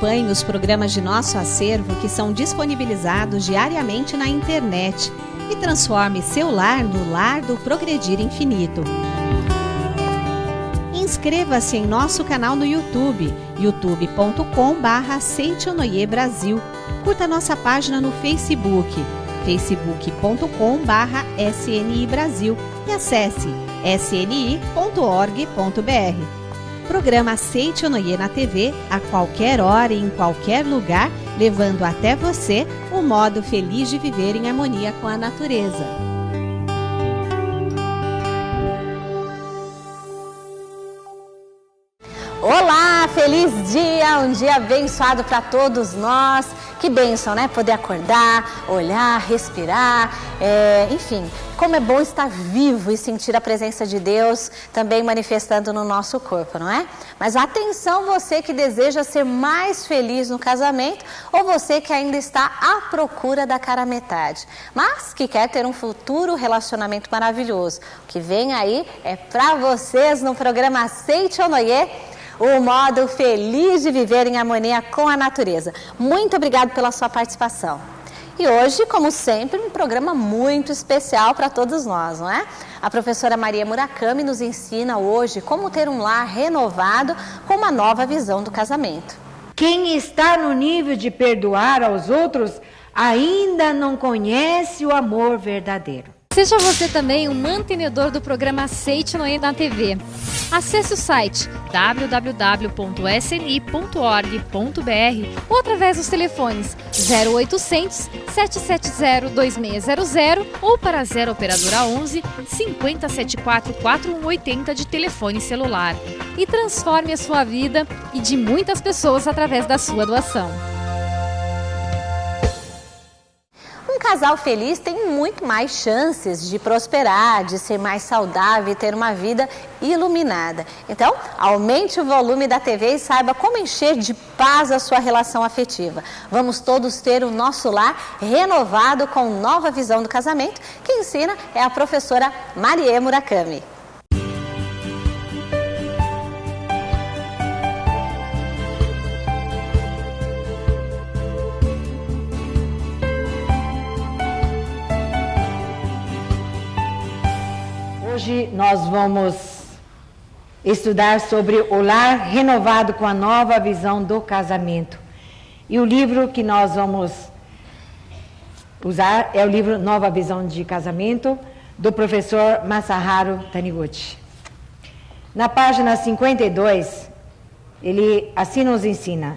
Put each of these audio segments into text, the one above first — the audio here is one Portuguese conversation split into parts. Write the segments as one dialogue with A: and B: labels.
A: Acompanhe os programas de nosso acervo que são disponibilizados diariamente na internet e transforme seu lar no lar do Progredir Infinito. Inscreva-se em nosso canal no YouTube, youtube.com/Seitonoi Brasil. Curta nossa página no Facebook, facebook.com/SNI Brasil e acesse sni.org.br. Programa Seitonoi na TV a qualquer hora e em qualquer lugar, levando até você o modo feliz de viver em harmonia com a natureza.
B: Olá, feliz dia, um dia abençoado para todos nós. Que bênção, né? Poder acordar, olhar, respirar, enfim, como é bom estar vivo e sentir a presença de Deus também manifestando no nosso corpo, não é? Mas atenção, você que deseja ser mais feliz no casamento ou você que ainda está à procura da cara metade, mas que quer ter um futuro relacionamento maravilhoso. O que vem aí é para vocês no programa Seitonoi, o modo feliz de viver em harmonia com a natureza. Muito obrigado pela sua participação. E hoje, como sempre, um programa muito especial para todos nós, não é? A professora Maria Murakami nos ensina hoje como ter um lar renovado com uma nova visão do casamento.
C: Quem está no nível de perdoar aos outros ainda não conhece o amor verdadeiro.
D: Seja você também um mantenedor do programa Seitonoi na TV. Acesse o site www.sni.org.br ou através dos telefones 0800 770 2600 ou para 0 operadora 11 5074 4180 de telefone celular. E transforme a sua vida e de muitas pessoas através da sua doação.
B: Um casal feliz tem muito mais chances de prosperar, de ser mais saudável e ter uma vida iluminada. Então, aumente o volume da TV e saiba como encher de paz a sua relação afetiva. Vamos todos ter o nosso lar renovado com nova visão do casamento. Quem ensina é a professora Maria Murakami.
C: Hoje nós vamos estudar sobre o lar renovado com a nova visão do casamento. E o livro que nós vamos usar é o livro Nova Visão de Casamento, do professor Masaharu Taniguchi. Na página 52, ele assim nos ensina: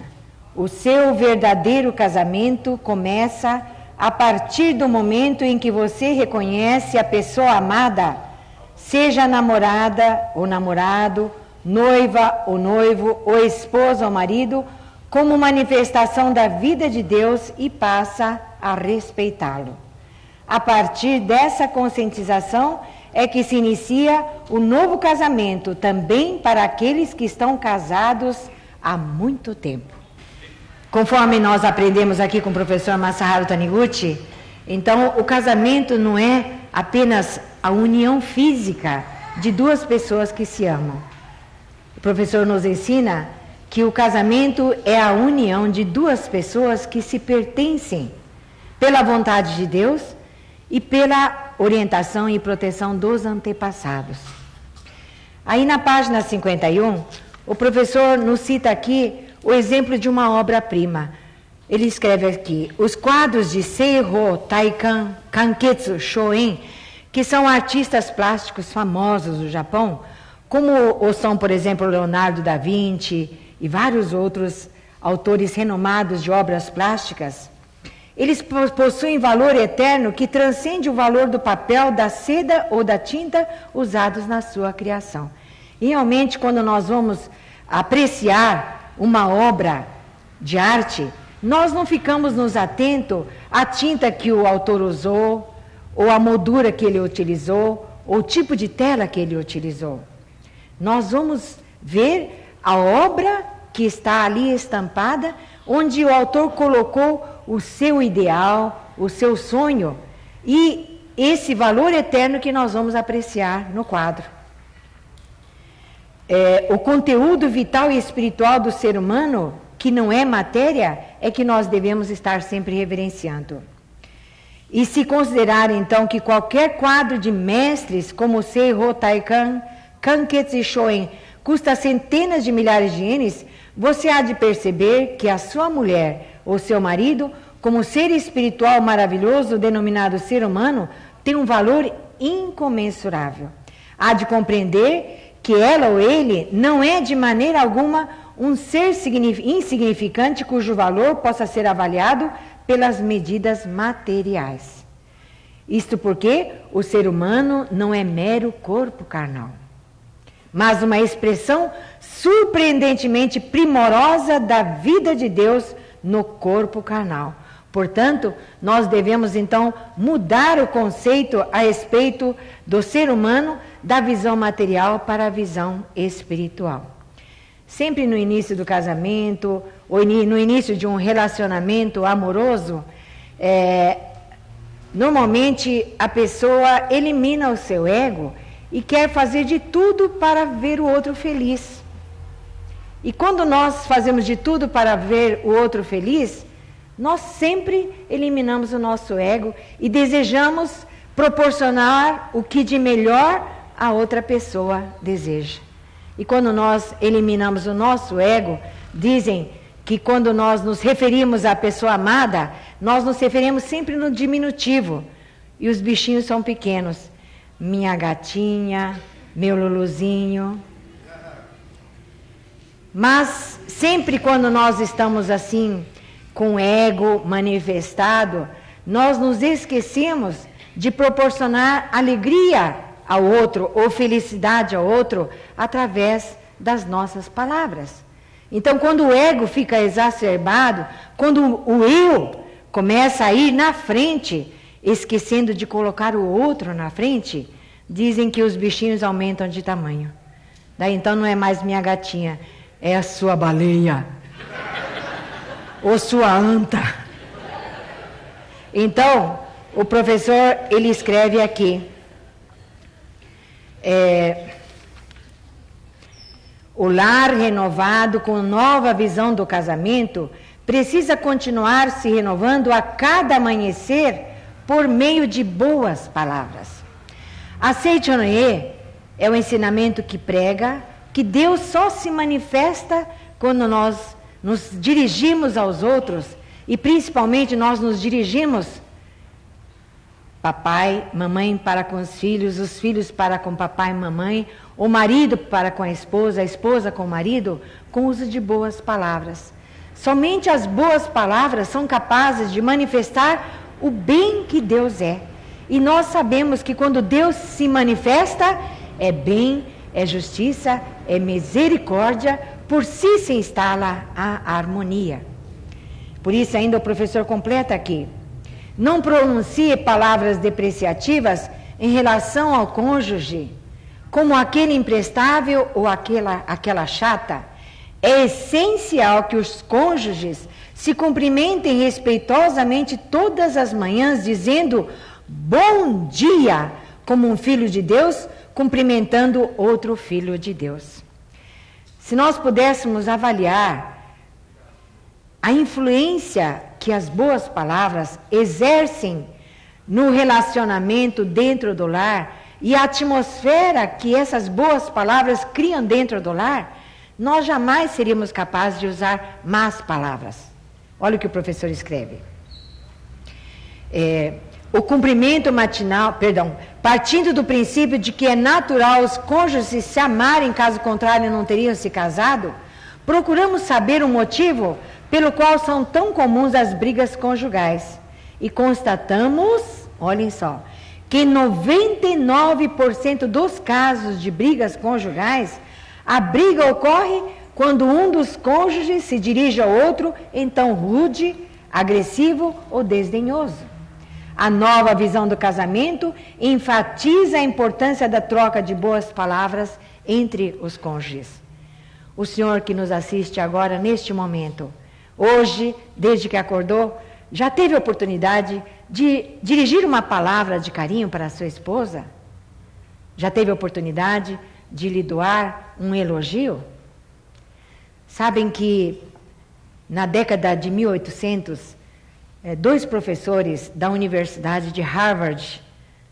C: o seu verdadeiro casamento começa a partir do momento em que você reconhece a pessoa amada, seja namorada ou namorado, noiva ou noivo, ou esposa ou marido, como manifestação da vida de Deus e passa a respeitá-lo. A partir dessa conscientização é que se inicia o novo casamento, também para aqueles que estão casados há muito tempo. Conforme nós aprendemos aqui com o professor Masaharu Taniguchi, então o casamento não é apenas a união física de duas pessoas que se amam. O professor nos ensina que o casamento é a união de duas pessoas que se pertencem pela vontade de Deus e pela orientação e proteção dos antepassados. Aí na página 51, o professor nos cita aqui o exemplo de uma obra-prima. Ele escreve aqui: os quadros de Seihō Taikan Kanketsu Shoen, que são artistas plásticos famosos do Japão, como são, por exemplo, Leonardo da Vinci e vários outros autores renomados de obras plásticas, eles possuem valor eterno que transcende o valor do papel, da seda ou da tinta usados na sua criação. E realmente, quando nós vamos apreciar uma obra de arte, nós não ficamos nos atentos à tinta que o autor usou, ou a moldura que ele utilizou, ou o tipo de tela que ele utilizou. Nós vamos ver a obra que está ali estampada, onde o autor colocou o seu ideal, o seu sonho, e esse valor eterno que nós vamos apreciar no quadro. O conteúdo vital e espiritual do ser humano que não é matéria, é que nós devemos estar sempre reverenciando. E se considerar, então, que qualquer quadro de mestres, como Seihō Taikan, Kanketsu Shoen, custa centenas de milhares de ienes, você há de perceber que a sua mulher ou seu marido, como ser espiritual maravilhoso denominado ser humano, tem um valor incomensurável. Há de compreender que ela ou ele não é de maneira alguma um ser insignificante cujo valor possa ser avaliado pelas medidas materiais. Isto porque o ser humano não é mero corpo carnal, mas uma expressão surpreendentemente primorosa da vida de Deus no corpo carnal. Portanto, nós devemos então mudar o conceito a respeito do ser humano da visão material para a visão espiritual. Sempre no início do casamento, ou no início de um relacionamento amoroso, normalmente a pessoa elimina o seu ego e quer fazer de tudo para ver o outro feliz. E quando nós fazemos de tudo para ver o outro feliz, nós sempre eliminamos o nosso ego e desejamos proporcionar o que de melhor a outra pessoa deseja. E quando nós eliminamos o nosso ego, dizem que quando nós nos referimos à pessoa amada, nós nos referimos sempre no diminutivo. E os bichinhos são pequenos. Minha gatinha, meu luluzinho. Mas sempre quando nós estamos assim, com o ego manifestado, nós nos esquecemos de proporcionar alegria ao outro, ou felicidade ao outro, através das nossas palavras. Então, quando o ego fica exacerbado, quando o eu começa a ir na frente, esquecendo de colocar o outro na frente, dizem que os bichinhos aumentam de tamanho. Daí então não é mais minha gatinha, é a sua baleia, ou sua anta. Então, o professor, ele escreve aqui, o lar renovado com nova visão do casamento precisa continuar se renovando a cada amanhecer por meio de boas palavras. A Seichonoye é o ensinamento que prega que Deus só se manifesta quando nós nos dirigimos aos outros, e principalmente nós nos dirigimos papai, mamãe para com os filhos para com papai e mamãe, o marido para com a esposa com o marido, com o uso de boas palavras. Somente as boas palavras são capazes de manifestar o bem que Deus é. E nós sabemos que quando Deus se manifesta, é bem, é justiça, é misericórdia, por si se instala a harmonia. Por isso ainda o professor completa aqui. Não pronuncie palavras depreciativas em relação ao cônjuge, como aquele imprestável ou aquela chata. É essencial que os cônjuges se cumprimentem respeitosamente todas as manhãs, dizendo bom dia, como um filho de Deus cumprimentando outro filho de Deus. Se nós pudéssemos avaliar a influência que as boas palavras exercem no relacionamento dentro do lar e a atmosfera que essas boas palavras criam dentro do lar, nós jamais seríamos capazes de usar más palavras. Olha o que o professor escreve. O cumprimento matinal, partindo do princípio de que é natural os cônjuges se amarem, caso contrário não teriam se casado, procuramos saber o motivo pelo qual são tão comuns as brigas conjugais. E constatamos, olhem só, que 99% dos casos de brigas conjugais, a briga ocorre quando um dos cônjuges se dirige ao outro em tom rude, agressivo ou desdenhoso. A nova visão do casamento enfatiza a importância da troca de boas palavras entre os cônjuges. O senhor que nos assiste agora, neste momento, hoje, desde que acordou, já teve a oportunidade de dirigir uma palavra de carinho para a sua esposa? Já teve a oportunidade de lhe doar um elogio? Sabem que na década de 1800, 2 professores da Universidade de Harvard,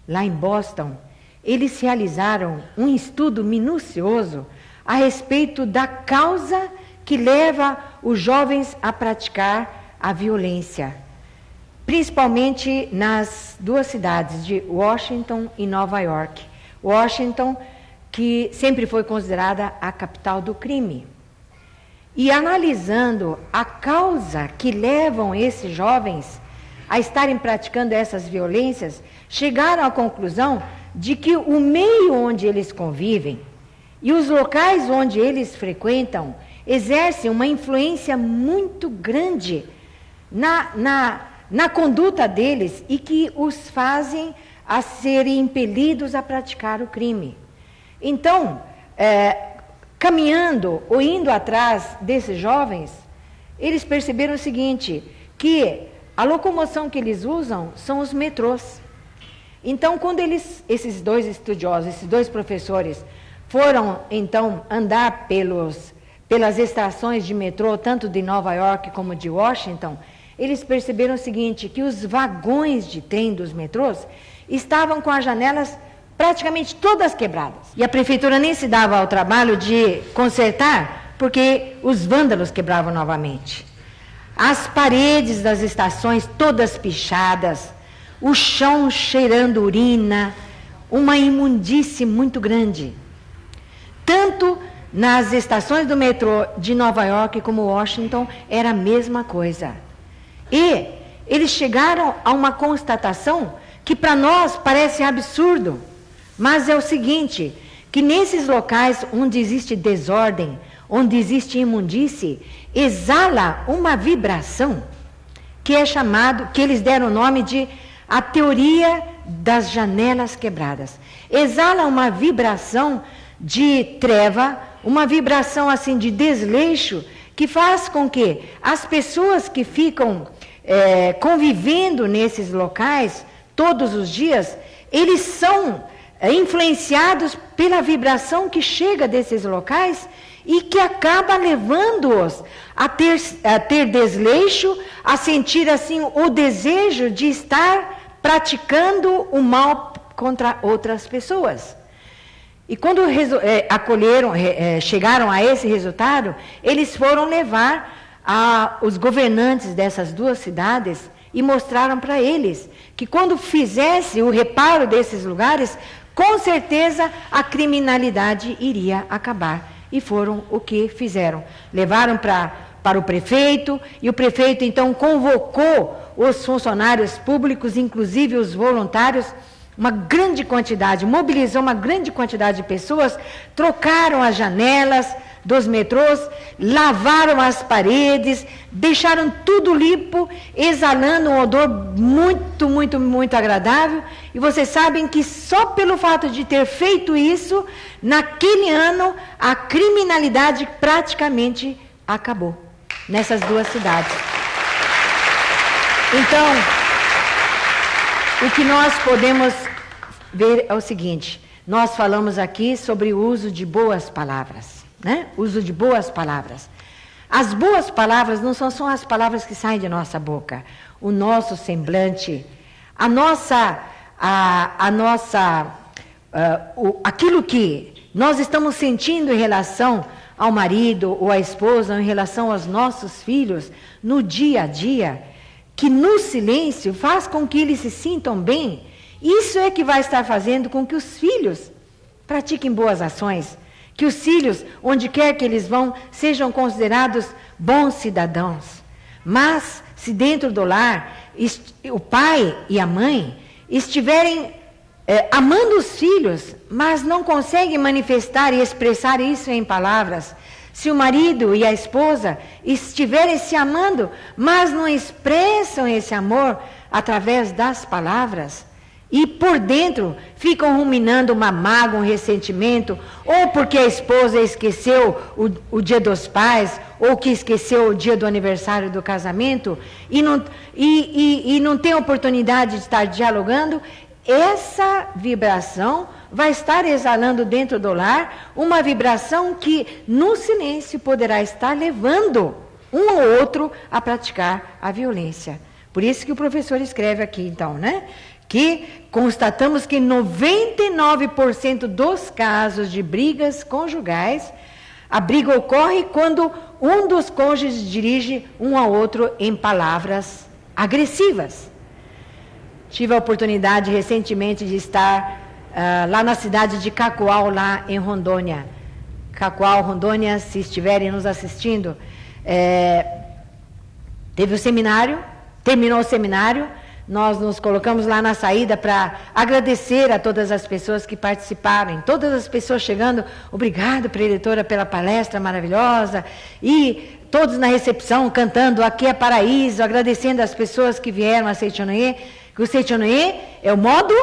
C: lá em Boston, eles realizaram um estudo minucioso a respeito da causa que leva os jovens a praticar a violência, principalmente nas 2 cidades de Washington e Nova York. Washington, que sempre foi considerada a capital do crime. E analisando a causa que levam esses jovens a estarem praticando essas violências, chegaram à conclusão de que o meio onde eles convivem e os locais onde eles frequentam exercem uma influência muito grande na conduta deles e que os fazem a serem impelidos a praticar o crime. Então, caminhando ou indo atrás desses jovens, eles perceberam o seguinte, que a locomoção que eles usam são os metrôs. Então, quando esses 2 estudiosos, esses 2 professores, foram então andar pelas estações de metrô, tanto de Nova York como de Washington, eles perceberam o seguinte, que os vagões de trem dos metrôs estavam com as janelas praticamente todas quebradas. E a prefeitura nem se dava ao trabalho de consertar, porque os vândalos quebravam novamente. As paredes das estações todas pichadas, o chão cheirando urina, uma imundície muito grande. Tanto nas estações do metrô de Nova York como Washington, era a mesma coisa. E eles chegaram a uma constatação que para nós parece absurdo, mas é o seguinte, que nesses locais onde existe desordem, onde existe imundície, exala uma vibração que é chamado, que eles deram o nome de a teoria das janelas quebradas. Exala uma vibração de treva, uma vibração assim de desleixo, que faz com que as pessoas que ficam convivendo nesses locais todos os dias, eles são influenciados pela vibração que chega desses locais e que acaba levando-os a ter desleixo, a sentir assim o desejo de estar praticando o mal contra outras pessoas. E quando chegaram a esse resultado, eles foram levar os governantes dessas 2 cidades e mostraram para eles que quando fizesse o reparo desses lugares, com certeza a criminalidade iria acabar. E foram o que fizeram. Levaram para o prefeito, e o prefeito então convocou os funcionários públicos, inclusive os voluntários, uma grande quantidade, mobilizou uma grande quantidade de pessoas, trocaram as janelas dos metrôs, lavaram as paredes, deixaram tudo limpo, exalando um odor muito, muito, muito agradável. E vocês sabem que só pelo fato de ter feito isso, naquele ano, a criminalidade praticamente acabou nessas 2 cidades. Então, o que nós podemos ver é o seguinte, nós falamos aqui sobre o uso de boas palavras. Uso de boas palavras. As boas palavras não são só as palavras que saem de nossa boca. O nosso semblante, aquilo que nós estamos sentindo em relação ao marido ou à esposa, em relação aos nossos filhos, no dia a dia, que no silêncio faz com que eles se sintam bem. Isso é que vai estar fazendo com que os filhos pratiquem boas ações, que os filhos, onde quer que eles vão, sejam considerados bons cidadãos. Mas, se dentro do lar, o pai e a mãe estiverem amando os filhos, mas não conseguem manifestar e expressar isso em palavras, se o marido e a esposa estiverem se amando, mas não expressam esse amor através das palavras, e por dentro ficam ruminando uma mágoa, um ressentimento, ou porque a esposa esqueceu o dia dos pais, ou que esqueceu o dia do aniversário do casamento, e não tem oportunidade de estar dialogando, essa vibração vai estar exalando dentro do lar uma vibração que no silêncio poderá estar levando um ou outro a praticar a violência. Por isso que o professor escreve aqui, então, né? Que constatamos que 99% dos casos de brigas conjugais, a briga ocorre quando um dos cônjuges dirige um ao outro em palavras agressivas. Tive a oportunidade recentemente de estar lá na cidade de Cacoal, lá em Rondônia. Cacoal, Rondônia, se estiverem nos assistindo, teve o seminário, terminou o seminário, nós nos colocamos lá na saída para agradecer a todas as pessoas que participaram, todas as pessoas chegando, obrigado, preletora, pela palestra maravilhosa, e todos na recepção cantando Aqui é Paraíso, agradecendo as pessoas que vieram a Seitonoye, que o Seitonoye é o modo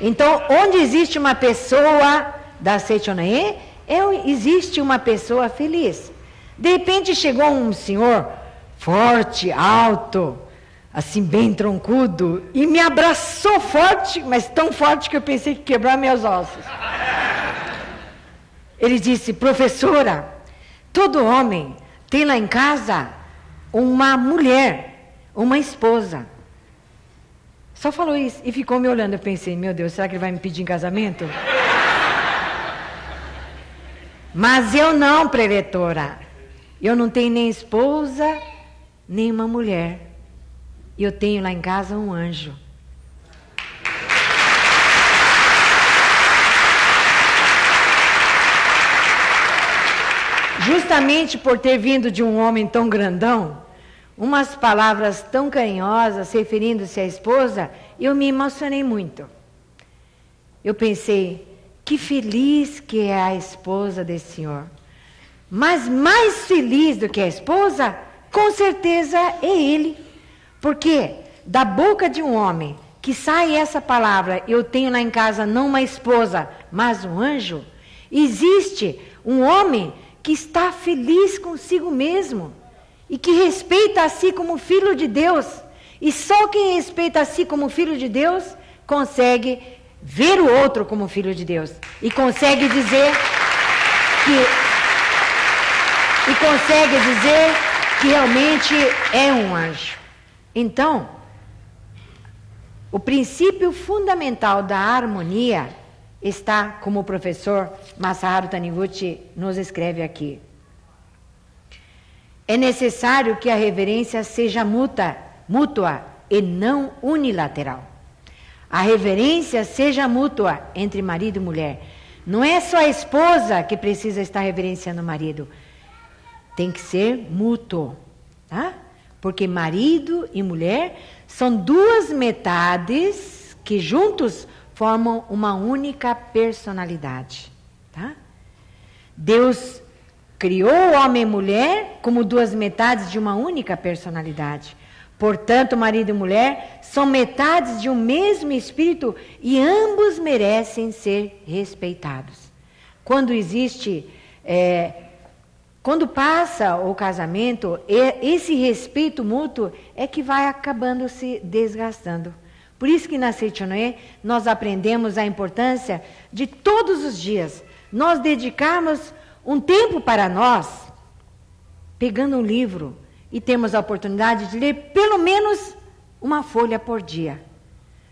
C: então, onde existe uma pessoa da Seitonoye, existe uma pessoa feliz. De repente chegou um senhor forte, alto, assim bem troncudo, e me abraçou forte, mas tão forte que eu pensei que quebrar meus ossos. Ele disse: professora, todo homem tem lá em casa uma mulher, uma esposa. Só falou isso e ficou me olhando. Eu pensei, meu Deus, será que ele vai me pedir em casamento? Mas eu não, preletora. Eu não tenho nem esposa, nem uma mulher. Eu tenho lá em casa um anjo. Justamente por ter vindo de um homem tão grandão, umas palavras tão carinhosas, referindo-se à esposa, eu me emocionei muito. Eu pensei, que feliz que é a esposa desse senhor. Mas mais feliz do que a esposa, com certeza é ele. Porque da boca de um homem que sai essa palavra, eu tenho lá em casa não uma esposa, mas um anjo, existe um homem que está feliz consigo mesmo. E que respeita a si como filho de Deus. E só quem respeita a si como filho de Deus consegue ver o outro como filho de Deus. E consegue dizer que realmente é um anjo. Então, o princípio fundamental da harmonia está, como o professor Masaharu Taniguchi nos escreve aqui. É necessário que a reverência seja mútua e não unilateral. A reverência seja mútua entre marido e mulher. Não é só a esposa que precisa estar reverenciando o marido. Tem que ser mútuo, tá? Porque marido e mulher são duas metades que juntos formam uma única personalidade, tá? Deus criou o homem e mulher como duas metades de uma única personalidade. Portanto, marido e mulher são metades de um mesmo espírito e ambos merecem ser respeitados. Quando quando passa o casamento, esse respeito mútuo é que vai acabando se desgastando. Por isso que na Seitonoye nós aprendemos a importância de todos os dias nós dedicarmos um tempo para nós, pegando um livro, e temos a oportunidade de ler pelo menos uma folha por dia.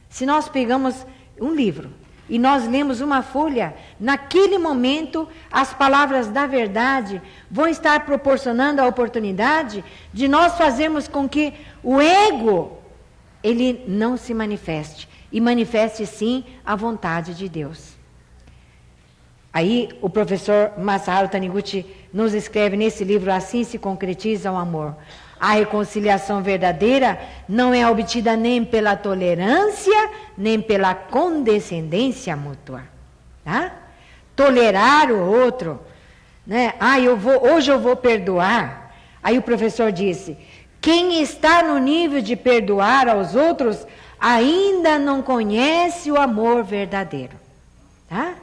C: Se nós pegamos um livro e nós lemos uma folha, naquele momento as palavras da verdade vão estar proporcionando a oportunidade de nós fazermos com que o ego, ele não se manifeste, e manifeste sim a vontade de Deus. Aí o professor Masaharu Taniguchi nos escreve nesse livro: assim se concretiza o amor. A reconciliação verdadeira não é obtida nem pela tolerância, nem pela condescendência mútua. Tá? Tolerar o outro, né? Hoje eu vou perdoar. Aí o professor disse: quem está no nível de perdoar aos outros ainda não conhece o amor verdadeiro. Tá?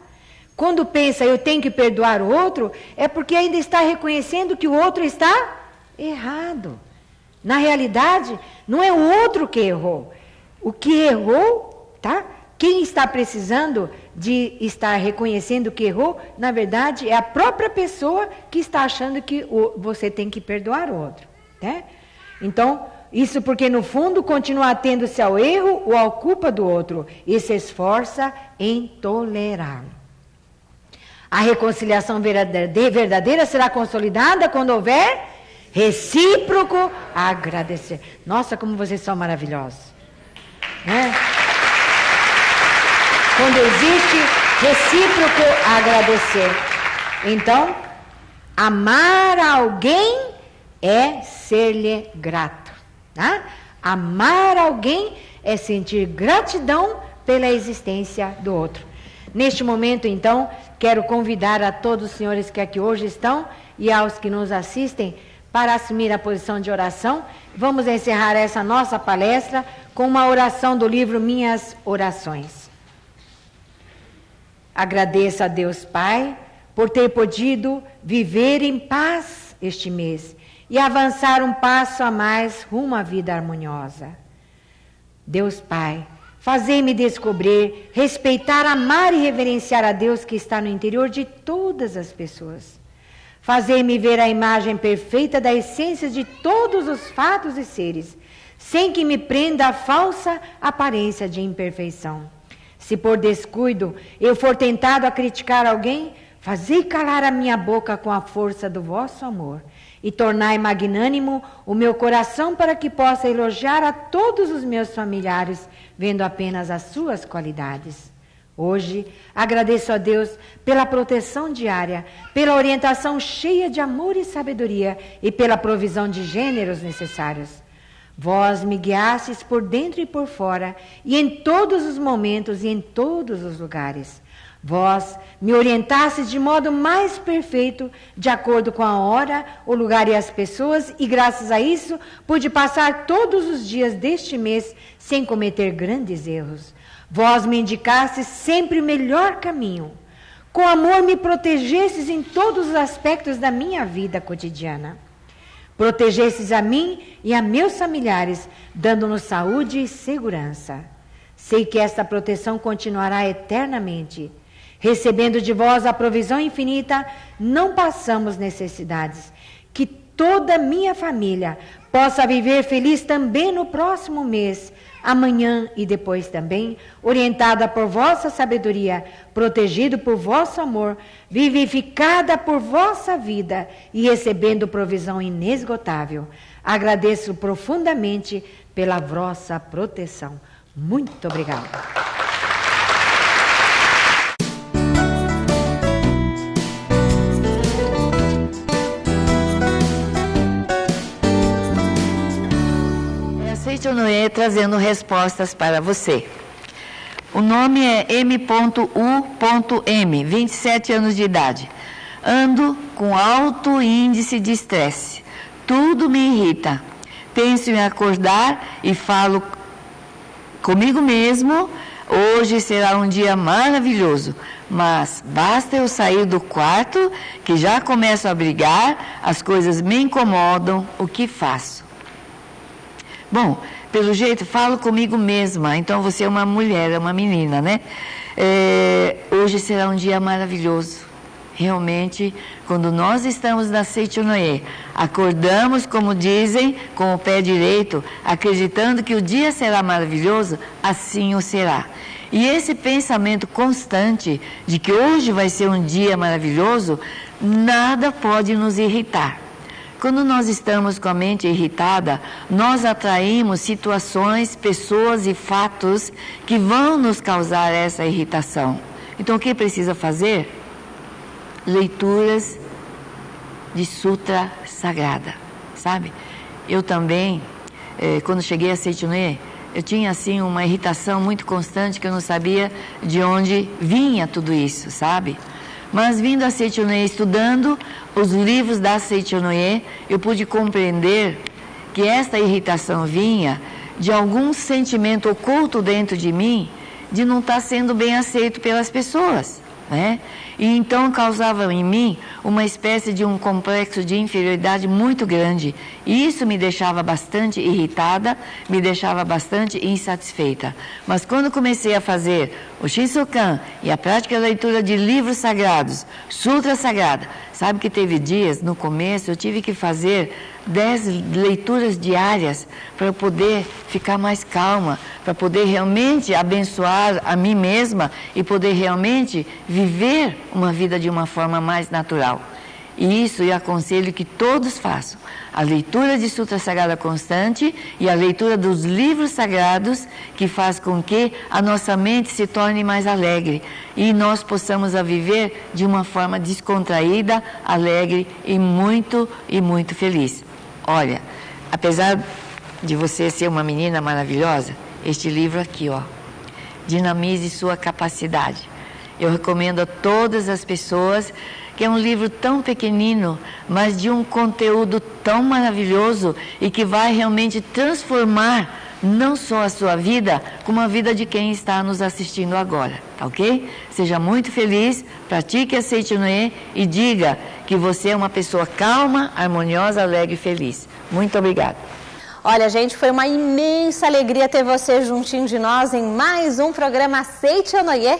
C: Quando pensa eu tenho que perdoar o outro, é porque ainda está reconhecendo que o outro está errado. Na realidade, não é o outro que errou. O que errou, tá? quem está precisando de estar reconhecendo que errou, na verdade, é a própria pessoa que está achando que você tem que perdoar o outro, né? Então, isso porque no fundo continua atendo-se ao erro ou à culpa do outro e se esforça em tolerá-lo. A reconciliação verdadeira será consolidada quando houver recíproco agradecer. Nossa, como vocês são maravilhosos, né? Quando existe recíproco agradecer. Então, amar alguém é ser-lhe grato. Tá? Amar alguém é sentir gratidão pela existência do outro. Neste momento, então, quero convidar a todos os senhores que aqui hoje estão e aos que nos assistem para assumir a posição de oração. Vamos encerrar essa nossa palestra com uma oração do livro Minhas Orações. Agradeço a Deus Pai por ter podido viver em paz este mês e avançar um passo a mais rumo à vida harmoniosa. Deus Pai, fazei-me descobrir, respeitar, amar e reverenciar a Deus que está no interior de todas as pessoas. Fazei-me ver a imagem perfeita da essência de todos os fatos e seres, sem que me prenda a falsa aparência de imperfeição. Se por descuido eu for tentado a criticar alguém, fazei calar a minha boca com a força do vosso amor e tornai magnânimo o meu coração para que possa elogiar a todos os meus familiares, vendo apenas as suas qualidades. Hoje, agradeço a Deus pela proteção diária, pela orientação cheia de amor e sabedoria e pela provisão de gêneros necessários. Vós me guiastes por dentro e por fora, e em todos os momentos e em todos os lugares. Vós me orientastes de modo mais perfeito, de acordo com a hora, o lugar e as pessoas, e graças a isso pude passar todos os dias deste mês sem cometer grandes erros. Vós me indicastes sempre o melhor caminho. Com amor me protegestes em todos os aspectos da minha vida cotidiana. Protegestes a mim e a meus familiares, dando-nos saúde e segurança. Sei que esta proteção continuará eternamente. Recebendo de vós a provisão infinita, não passamos necessidades. Que toda minha família possa viver feliz também no próximo mês, amanhã e depois também, orientada por vossa sabedoria, protegido por vosso amor, vivificada por vossa vida e recebendo provisão inesgotável. Agradeço profundamente pela vossa proteção. Muito obrigada.
E: Continuei trazendo respostas para você. O nome é M.U.M, 27 anos de idade. Ando com alto índice de estresse. Tudo me irrita. Penso em acordar e falo comigo mesmo, hoje será um dia maravilhoso. Mas basta eu sair do quarto que já começo a brigar, as coisas me incomodam, o que faço? Bom, pelo jeito, falo comigo mesma. Então, você é uma mulher, é uma menina, né? Hoje será um dia maravilhoso. Realmente, quando nós estamos na Seichonoye, acordamos, como dizem, com o pé direito, acreditando que o dia será maravilhoso, assim o será. E esse pensamento constante de que hoje vai ser um dia maravilhoso, nada pode nos irritar. Quando nós estamos com a mente irritada, nós atraímos situações, pessoas e fatos que vão nos causar essa irritação. Então, o que precisa fazer? Leituras de sutra sagrada, sabe? Eu também, quando cheguei a Seichonoye, eu tinha assim uma irritação muito constante que eu não sabia de onde vinha tudo isso, sabe? Mas vindo a Seichonoye, estudando os livros da Seichonoye, eu pude compreender que esta irritação vinha de algum sentimento oculto dentro de mim de não estar sendo bem aceito pelas pessoas, né? E então causava em mim uma espécie de um complexo de inferioridade muito grande. E isso me deixava bastante irritada, me deixava bastante insatisfeita. Mas quando comecei a fazer o Shinsokan e a prática da leitura de livros sagrados, Sutra Sagrada, sabe que teve dias, no começo, eu tive que fazer 10 leituras diárias para eu poder ficar mais calma, para poder realmente abençoar a mim mesma e poder realmente viver uma vida de uma forma mais natural. E isso eu aconselho que todos façam. A leitura de Sutra Sagrada constante e a leitura dos livros sagrados, que faz com que a nossa mente se torne mais alegre e nós possamos a viver de uma forma descontraída, alegre e muito feliz. Olha, apesar de você ser uma menina maravilhosa, este livro aqui, ó, Dinamize Sua Capacidade. Eu recomendo a todas as pessoas, que é um livro tão pequenino, mas de um conteúdo tão maravilhoso e que vai realmente transformar não só a sua vida, como a vida de quem está nos assistindo agora, tá ok? Seja muito feliz, pratique a Seichonoye e diga que você é uma pessoa calma, harmoniosa, alegre e feliz. Muito obrigada.
B: Olha, gente, foi uma imensa alegria ter você juntinho de nós em mais um programa Seichonoye,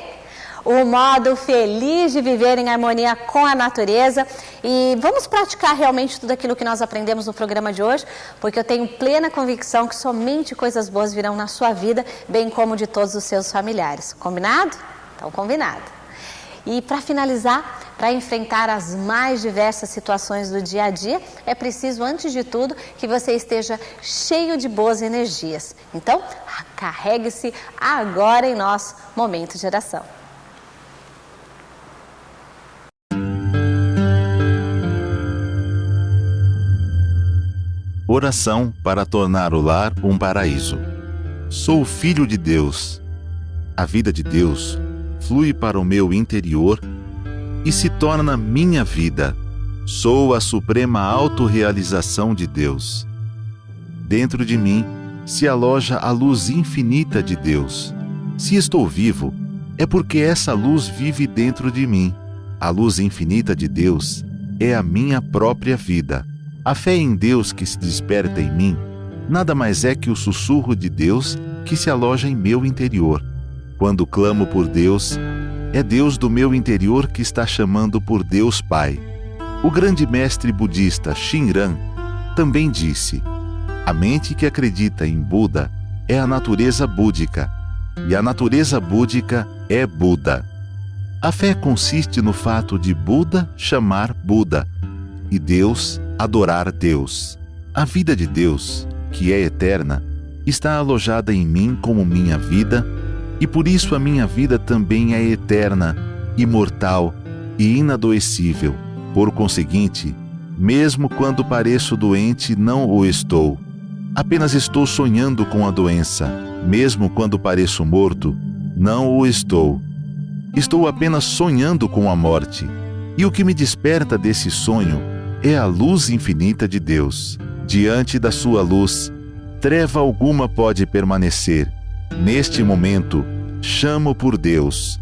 B: o modo feliz de viver em harmonia com a natureza. E vamos praticar realmente tudo aquilo que nós aprendemos no programa de hoje, porque eu tenho plena convicção que somente coisas boas virão na sua vida, bem como de todos os seus familiares. Combinado? Então, combinado. E para finalizar, para enfrentar as mais diversas situações do dia a dia, é preciso, antes de tudo, que você esteja cheio de boas energias. Então, carregue-se agora em nosso momento de oração.
F: Oração para tornar o lar um paraíso. Sou filho de Deus. A vida de Deus flui para o meu interior e se torna minha vida. Sou a suprema autorrealização de Deus. Dentro de mim se aloja a luz infinita de Deus. Se estou vivo, é porque essa luz vive dentro de mim. A luz infinita de Deus é a minha própria vida. A fé em Deus que se desperta em mim nada mais é que o sussurro de Deus que se aloja em meu interior. Quando clamo por Deus, é Deus do meu interior que está chamando por Deus Pai. O grande mestre budista Shinran também disse: a mente que acredita em Buda é a natureza búdica, e a natureza búdica é Buda. A fé consiste no fato de Buda chamar Buda e Deus adorar Deus. A vida de Deus, que é eterna, está alojada em mim como minha vida, e por isso a minha vida também é eterna, imortal e inadoecível. Por conseguinte, mesmo quando pareço doente, não o estou. Apenas estou sonhando com a doença. Mesmo quando pareço morto, não o estou. Estou apenas sonhando com a morte. E o que me desperta desse sonho é a luz infinita de Deus. Diante da sua luz, treva alguma pode permanecer. Neste momento, chamo por Deus.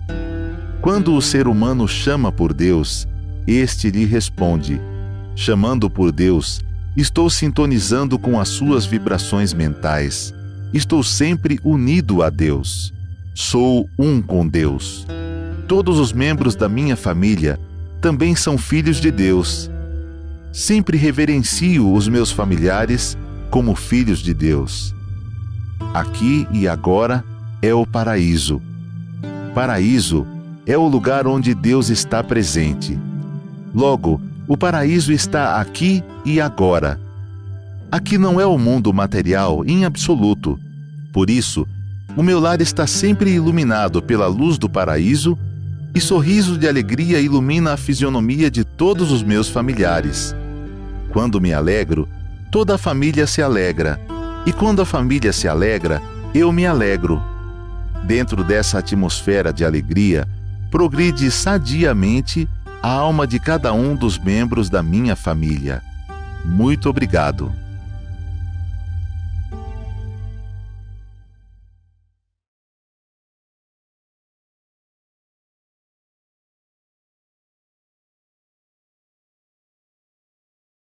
F: Quando o ser humano chama por Deus, este lhe responde. Chamando por Deus, estou sintonizando com as suas vibrações mentais. Estou sempre unido a Deus. Sou um com Deus. Todos os membros da minha família também são filhos de Deus. Sempre reverencio os meus familiares como filhos de Deus. Aqui e agora é o paraíso. Paraíso é o lugar onde Deus está presente. Logo, o paraíso está aqui e agora. Aqui não é o mundo material em absoluto. Por isso, o meu lar está sempre iluminado pela luz do paraíso e sorriso de alegria ilumina a fisionomia de todos os meus familiares. Quando me alegro, toda a família se alegra. E quando a família se alegra, eu me alegro. Dentro dessa atmosfera de alegria, progride sadiamente a alma de cada um dos membros da minha família. Muito obrigado.